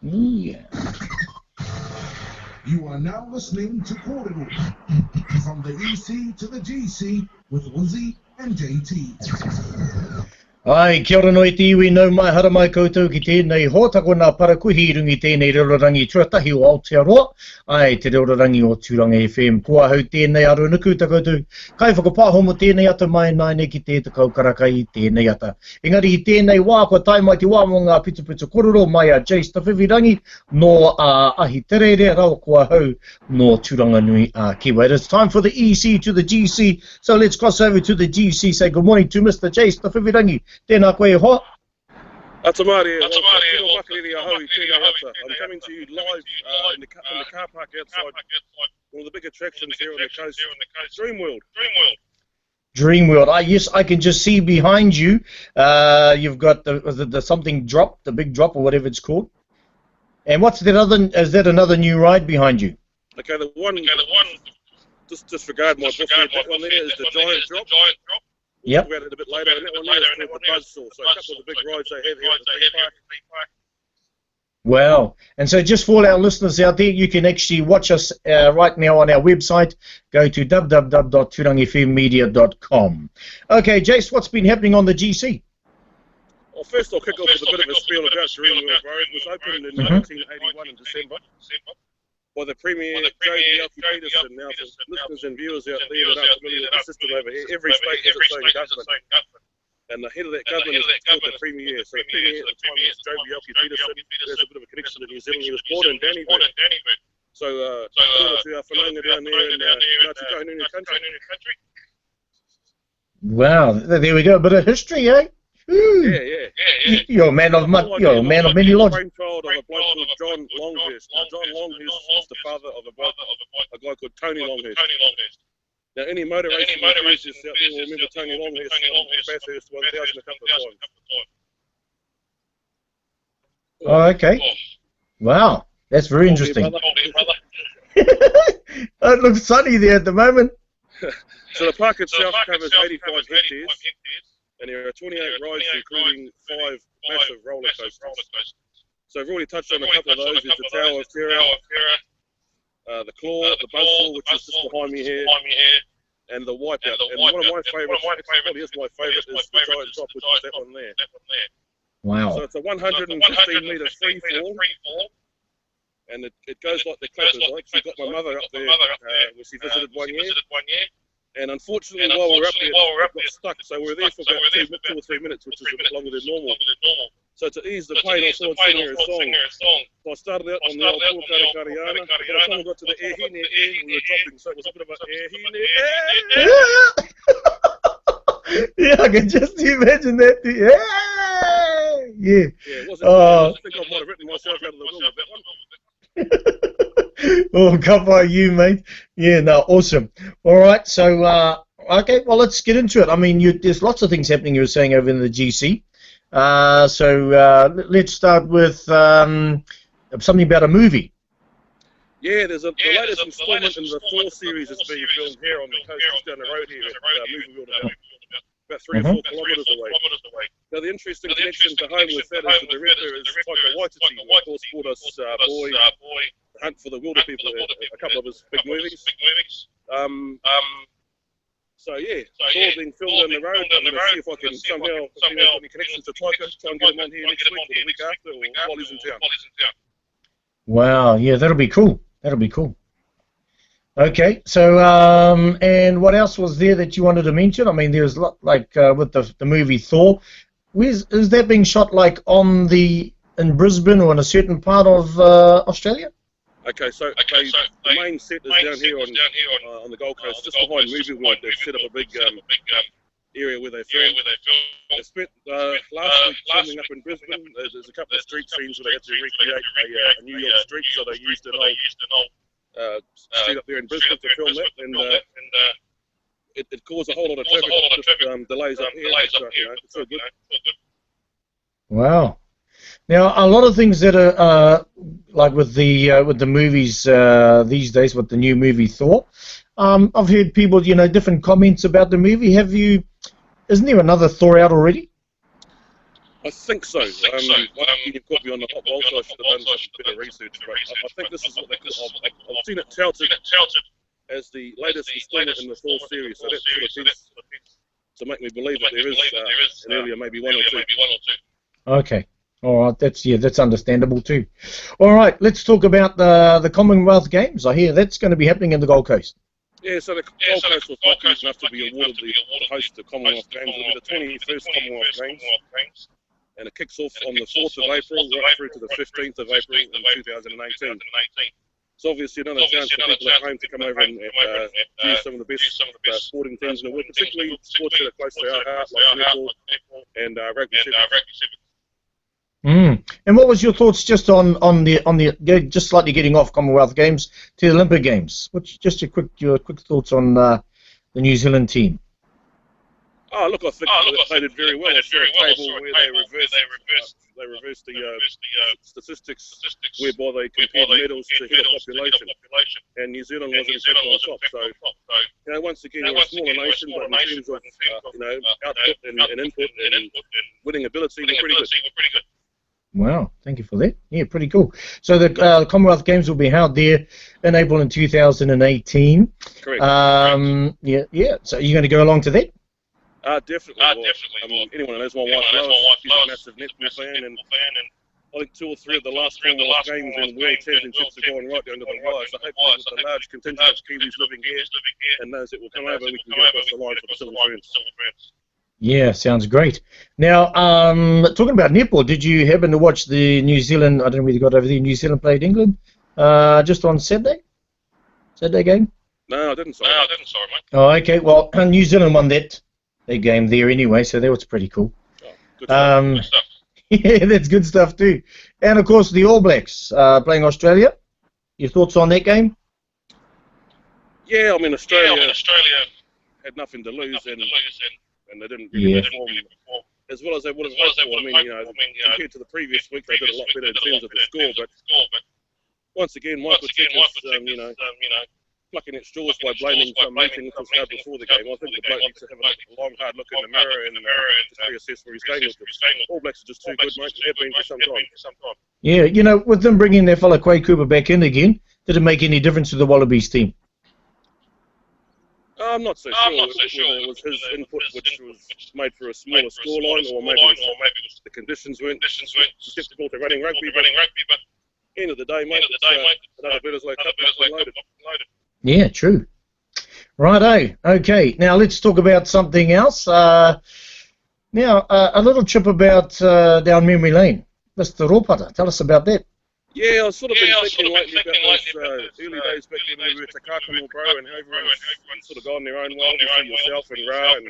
Yeah. You are now listening to kōrero, from the EC to the GC with Wiz and Jase T. Ai, kia ora noi te iwi nau mai hara mai koutou ki tēnei hōtako nā parakuhi rungi tēnei reorangi tuatahi o Aotearoa. Ai, te reorangi o Tūranga FM. Kua hau tēnei aru nuku ta koutou. Kai whakapāhomo tēnei ata mai nai ki te takau karakai i tēnei ata. Engari i tēnei wā, kua tai mai te wā mo ngā pitu kōrero mai a Jase T no ahi terere rau kua hau no Turanga nui a Kiwa. It is time for the EC to the GC. So let's cross over to the GC. Say good morning to Mr. Jase T. Tēnā koe ho. Atamari, I'm coming to you live from the car park outside one of the big attractions here on the coast, Dreamworld. Dreamworld. Yes, I can just see behind you. You've got the something drop, the big drop or whatever it's called. And what's that other? Is that another new ride behind you? Okay, the one. Just disregard my buffet. That one there is the giant drop. Yep. We'll talk about it a bit later, and that one there is called the Buzzsaw. So a couple of the big rides they have here at the theme park. Wow. And so just for our listeners out there, you can actually watch us right now on our website. Go to www.turangafmmedia.com. Okay, Jase, what's been happening on the GC? Well, first I'll kick off with a bit of a spiel about Dreamworld. It was opened in 1981 in December by the Premier, Joe Peterson. Now, for listeners and viewers out there that aren't familiar with the system over here, every state has its own government. And the head of that government is called the Premier. So the Premier at the time was Joe Peterson. There's a bit of a connection to New Zealand. He was born in Dannyburg. So, quarter to our whananga down there in Ngāti Kahungunu country. Wow, there we go. A bit of history, eh? Yeah. You're a man of many lodges. Brainchild of a bloke called John Longhurst. Now, John Longhurst was the father of a guy called Tony Longhurst. Now, any motor racing enthusiasts out there will remember Tony Longhurst on Bathurst 1000 a couple of times. Oh, okay. Wow, that's very interesting. It looks sunny there at the moment. So the park itself covers 85 hectares. And there are 28 rides, including 5 massive roller coasters. So I've already touched on a couple of those. There's the Tower of Terror, the Claw, the Buzzsaw, which is just behind me here, and the Wipeout. And one of my favourites, probably is my favourite, is the Giant Drop, which is that one there. Wow. So it's a 115-metre free fall, and it goes like the Clippers. I actually got my mother up there when she visited one year. And unfortunately, while we were up there, it got stuck. So we were there for about 2 or 3 minutes, which is a bit longer than normal. So to ease the pain, I thought I'd sing her a song. So I started out on the old Pōkara Kariana. By the time I got to the ehine, we were dropping. So it was a bit of an ehine. Yeah, I can just imagine that. Yeah. It wasn't. I think I might have written myself out of the will with that one. Oh, come by you, mate. Yeah, no, awesome. All right, so, okay, well, let's get into it. I mean, there's lots of things happening, you were saying, over in the GC. So let's start with something about a movie. Yeah, the latest installment in the 4 series is being filmed here on the coast, just down the road here at Movie World, about 3 or 4 kilometres away. Now, the interesting connection to home with that is the director is Taika Waititi, who of course brought us Boy, Hunt for the Wilder People, a couple of his big movies. So yeah, it's all being filmed on the road. I'm going to see if I can somehow put any connections to Taika, try and get him on here next week or the week after, or while he's in town. Wow, yeah, that'll be cool. Okay, so and what else was there that you wanted to mention? I mean, there was like with the movie Thor. Is that being shot like in Brisbane or in a certain part of Australia? Okay, so the main set is down here on the Gold Coast, just behind Movie World. They've set up a big area where they film. They spent last week filming up in Brisbane. There's a couple of street scenes where they had to recreate a New York street, so they used an old street up there in Brisbane to film that, and it caused a whole lot of traffic delays up here. So, it's all good. Wow. Now, a lot of things that are like with the movies these days, with the new movie Thor, I've heard people, different comments about the movie. Isn't there another Thor out already? I think so. You've got me on the hot bolt, so I should have done some bit of research. But I think this is what they call. I've seen it touted as the latest installment in the full series, so that sort of tends to make me believe that there is an earlier, maybe one or two. Okay. All right. That's understandable too. All right. Let's talk about the Commonwealth Games. I hear that's going to be happening in the Gold Coast. Yeah, so the Gold Coast was lucky enough to be awarded the host of the Commonwealth Games. It'll be the 21st Commonwealth Games. And it kicks off on the 4th of April, right through to the 15th of April in 2018. It's obviously another chance for people at home to come over and view some of the best sporting things in the world, particularly sports that are close to our heart, like netball and rugby sevens. And what was your thoughts just on the just slightly getting off Commonwealth Games to the Olympic Games? What's just your quick thoughts on the New Zealand team? Oh, look, I think they did very well. I saw a table where they reversed the statistics whereby they compared medals to head of population, and New Zealand was in second on top. So, once again, we're a smaller nation, but in terms of output and input and winning ability, we're pretty good. Wow, thank you for that. Yeah, pretty cool. So the Commonwealth Games will be held there in April in 2018. Correct. Yeah. So you're going to go along to that? Definitely. Anyone who knows my wife Lois, she's a massive netball fan, and I think 2 or 3 of the last Commonwealth Games and World Championships are going right down to the wire. So hopefully with the large contingent of Kiwis living here and those that will come over, we can get across the line for the Silver Ferns. Yeah, sounds great. Now, talking about netball, did you happen to watch the New Zealand, I don't know whether you got over there, New Zealand played England, just on Saturday game? No, I didn't, sorry mate. Oh, okay, well, New Zealand won that game there anyway, so that was pretty cool. Oh, good stuff. Yeah, that's good stuff too. And of course, the All Blacks playing Australia. Your thoughts on that game? Yeah, I mean, Australia had nothing to lose, and they didn't really perform as well as they would have hoped for. I mean, compared to the previous week, they did a lot better in terms of the score. But once again, Michael Check is, plucking at straws by blaming some meeting that was held before the game. I think the bloke needs to have a long, hard look in the mirror and just reassess where he's going with this. All Blacks are just too good, mate. They have been for some time. Yeah, with them bringing their fella Quay Cooper back in again, did it make any difference to the Wallabies team? I'm not so sure. It was his input which was made for a smaller scoreline, or maybe the conditions weren't susceptible to running rugby. But end of the day, mate, another Bledisloe Cup loaded. Yeah, true. Righto. Okay, now let's talk about something else. Now, a little trip about down memory lane. Mr. Ropata, tell us about that. Yeah, I've sort of been thinking lately about those early days back when we were at Takakamo, bro, and everyone was sort of gone their own way. Obviously yourself and Ra and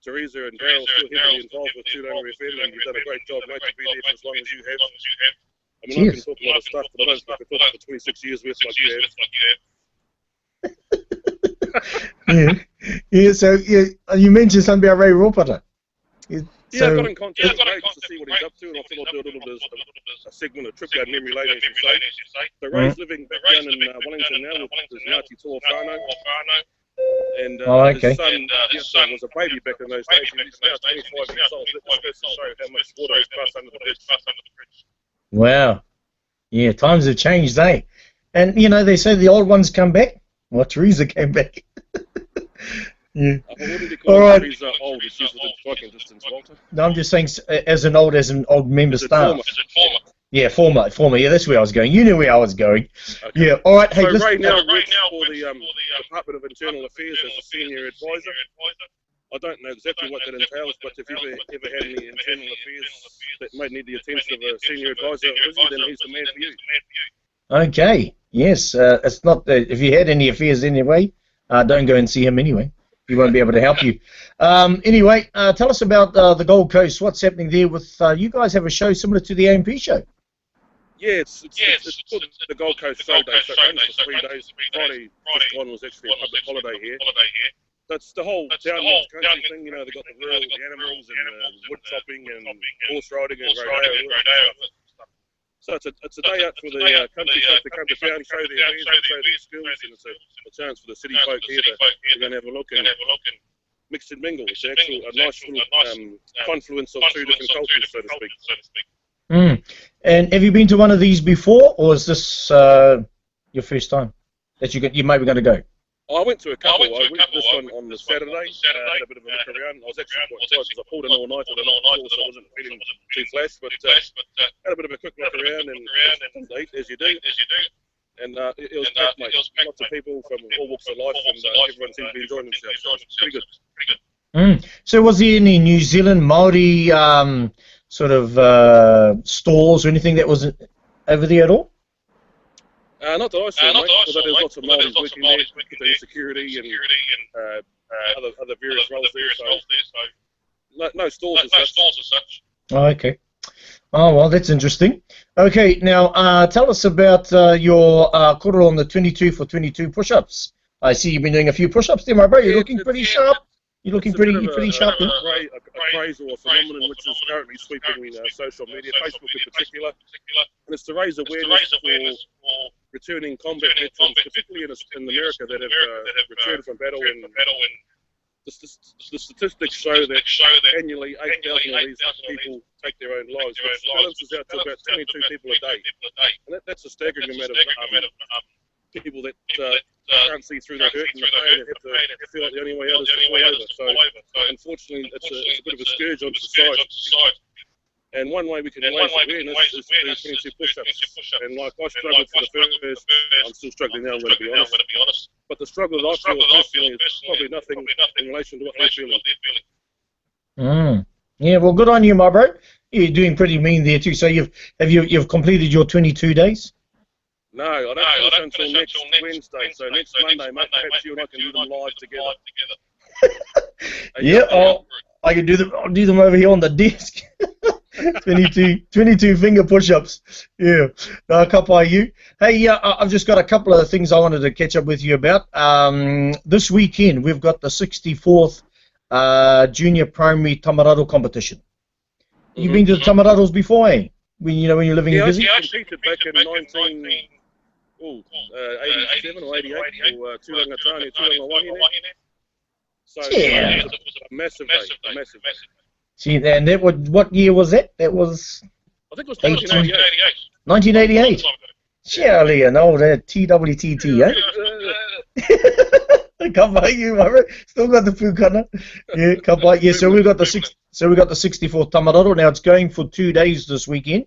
Teresa and Daryl still heavily involved with Tūranga FM, and you've done a great job, mate, to be there for as long as you have. I mean, I can talk a lot of stuff, but I don't think I could talk for 26 years worth like you have. Yeah. So you mentioned something about Ray Ropata. I got in contact with Ray just to see what he's up to, and I thought I'd do a little bit of a segment, a trip down memory lane, as you say. So Ray's living back down in Wellington now with his Ngāti Toa whānau. And his son was a baby back in those days. He's now 25 years old. That goes to show how much water has passed under the bridge. Wow. Yeah, times have changed, eh? And, they say the old ones come back. Well, Teresa came back. Yeah. All right. Teresa old? Is she within striking distance, Walter? No, I'm just saying as an old member staff. Is it former? Yeah, former. Yeah, that's where I was going. You knew where I was going. Okay. Yeah, all right. Hey, so Ray now works for the Department of Internal Affairs as a senior advisor. I don't know exactly what that entails, but if you ever had any internal affairs that might need the attention of a senior advisor, then he's the man for you. Okay. Yes. It's not. If you had any affairs anyway, don't go and see him anyway. He won't be able to help you. Anyway, tell us about the Gold Coast. What's happening there with you guys have a show similar to the AMP show? Yeah, it's called the Gold Coast Show Day. So it runs for 3 days. Friday just gone was actually a public holiday here. That's the whole down country thing. They've got the rural, the animals, and wood chopping, and horse riding, and rodeo. So it's a day out for the country folk to come to town, show their wares, and show their skills, and it's a chance for the city folk here to go and have a look. And mixed and mingle. It's actually a nice little confluence of two different cultures, so to speak. And have you been to one of these before, or is this your first time that you might be going to go? I went to a couple. I went to this one on the Saturday. Had a bit of a look around. I was actually quite close because I pulled in all night on the night, so I wasn't feeling too flash. But had a bit of a quick look around and ate as you do. And it was packed, mate. Lots of people from all walks of life, and everyone seemed to be enjoying themselves. So it's pretty good. So was there any New Zealand Māori sort of stores or anything that was over there at all? Not that I saw, mate. Although there's lots of Māoris working there, doing security and other various roles there. So no stores as such. Oh, okay. Oh, well, that's interesting. Okay, now tell us about your kōrero on the 22 for 22 push-ups. I see you've been doing a few push-ups there, my bro. You're looking pretty sharp. You're looking pretty sharp. A craze or a phenomenon which is currently sweeping social media, Facebook in particular, and it's to raise awareness for returning combat veterans, particularly in America, that have returned from battle. And the statistics show that annually 8,000 of these people take their own lives, which balances out to about 22 people a day. And that's a staggering amount of people that can't see through the hurt and the pain and have to feel like the only way out is to fall over. So unfortunately, it's a bit of a scourge on society. And one way we can raise awareness is through 22 push-ups. And like I struggled for the first, I'm still struggling now, I'm going to be honest. But the struggle that I feel personally is probably nothing in relation to what they're feeling. Yeah, well, good on you, my bro. You're doing pretty mean there too. So you've completed your 22 days? No, I don't finish until next Wednesday. So next Monday, mate, perhaps you and I can do them live together. Yeah, I can do them. I'll do them over here on the desk. 22 finger push-ups. Yeah, no, kapai you. Hey, I've just got a couple of things I wanted to catch up with you about. This weekend we've got the 64th Junior Primary Tamararo competition. You've been to the Tamararos before, eh? When you're living in Busy? Yeah, I competed back in 1987 or 88 for Turanga Tūranga there. So yeah. It was a massive day, a massive. See, and that what year was that? That was... I think it was 1988. 1988? Surely an old TWTT, eh? Come by you, my bro. Still got the pūkana. Yeah, come by. Yeah, so we got the 64th Tamararo. Now it's going for 2 days this weekend.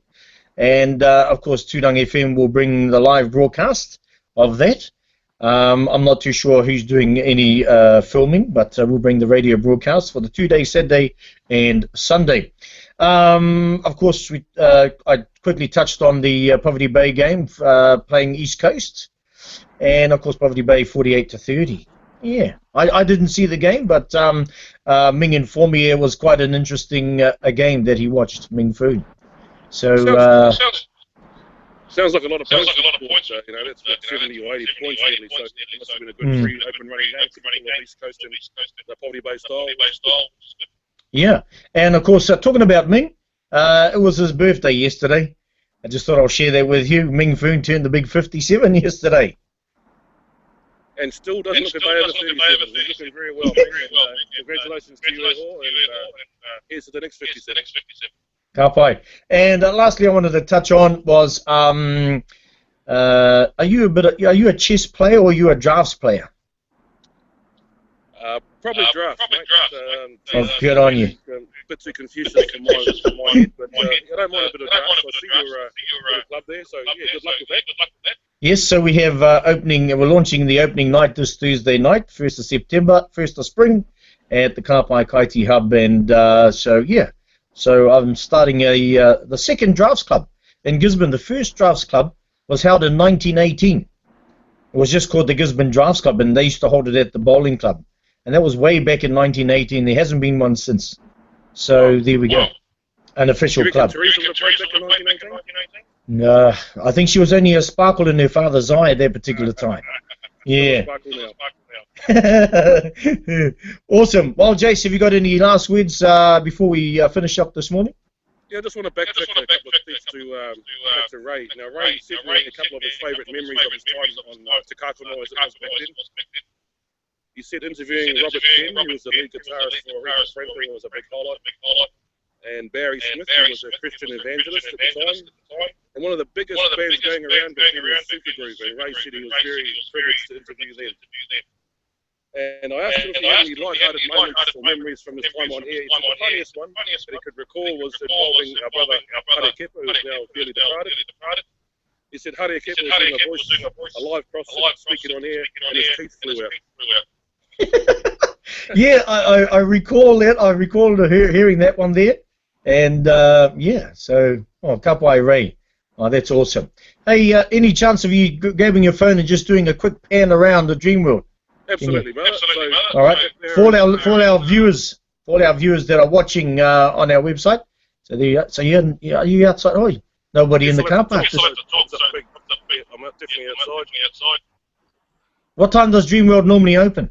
And, of course, Tūranga FM will bring the live broadcast of that. I'm not too sure who's doing any filming, but we'll bring the radio broadcast for the 2 days, Saturday and Sunday. Of course, I quickly touched on the Poverty Bay game, playing East Coast. And, of course, Poverty Bay 48-30. Yeah, I didn't see the game, but Ming informed me it was quite an interesting a game that he watched, Ming Fu. So sounds like a lot of points. That's what 70 or 80 points really. So it must have been a good free open running game for East Coast and the Poverty Bay style. Yeah, and of course, talking about Ming, it was his birthday yesterday. I just thought I'll share that with you. Ming Foon turned the big 57 yesterday. And still doesn't look a day over 37. He's looking very well. Congratulations to you all, and here's to the next 57. Kapai. And lastly, I wanted to touch on was, are you a chess player or are you a drafts player? Probably drafts, mate. Good on you. A bit too Confucius for my head, but I don't mind a bit of drafts. I see your club there, so yeah, good luck with that. Yes, so we have we're launching the opening night this Thursday night, 1st of September, 1st of spring, at the Kapai Kaiti Hub, and so I'm starting the second drafts club in Gisborne. The first drafts club was held in 1918. It was just called the Gisborne Drafts Club, and they used to hold it at the bowling club. And that was way back in 1918. There hasn't been one since. So there we go. An official club. Teresa would have played back in 1918? No, I think she was only a sparkle in her father's eye at that particular time. Yeah. Awesome. Well, Jase, have you got any last words before we finish up this morning? Yeah, I just want to backtrack a couple of things to Ray. Now, Ray said a couple of his favourite memories of his time on Te Kātono as it was back then. he said interviewing Robert Penn, who was the lead guitarist for Aretha Franklin, was a big highlight. And Barry Smith, who was a Christian evangelist at the time. And one of the biggest bands going around back then was Supergroup, and Ray said he was very privileged to interview them. And I asked him if he had any light-hearted moments or memories from his time on air. He said the funniest one that he could recall was involving our brother Hare Kepa, who is now dearly departed. He said Hare Kepa was doing a live concert speaking on air, and his teeth flew out. Yeah, I recall that. I recall hearing that one there. And, yeah, so, kapai Ray. Oh, that's awesome. Hey, any chance of you grabbing your phone and just doing a quick pan around the Dreamworld? Absolutely, brother. All right. For our viewers that are watching on our website, so are you outside? Oh, nobody in the car park. I'm definitely outside. What time does Dreamworld normally open?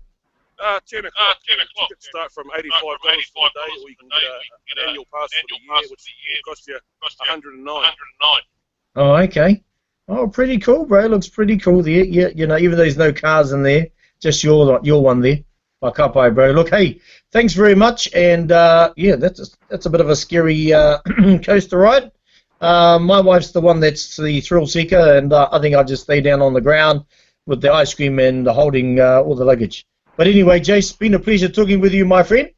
10 o'clock. Tickets start from $85 for the day, or you can get an annual pass for the year, which will cost you $109. Oh, okay. Oh, pretty cool, bro. Looks pretty cool there. Yeah, you know, even though there's no cars in there, just your one there. Whakapai, bro. Look, hey, thanks very much. And yeah, that's a bit of a scary coaster ride. My wife's the one that's the thrill seeker, and I think I'll just stay down on the ground with the ice cream and holding all the luggage. But anyway, Jace, it's been a pleasure talking with you, my friend.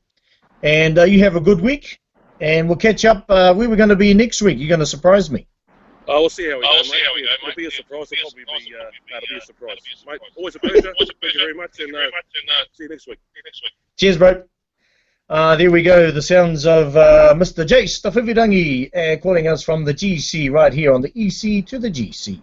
And you have a good week. And we'll catch up. Where we're going to be next week. You're going to surprise me. We'll see how we go, mate. It'll be a surprise. It'll probably be a surprise. Mate, always a pleasure. Thank you very much. And see you next week. Cheers, bro. There we go. The sounds of Mr. Jase T calling us from the GC right here on the EC to the GC.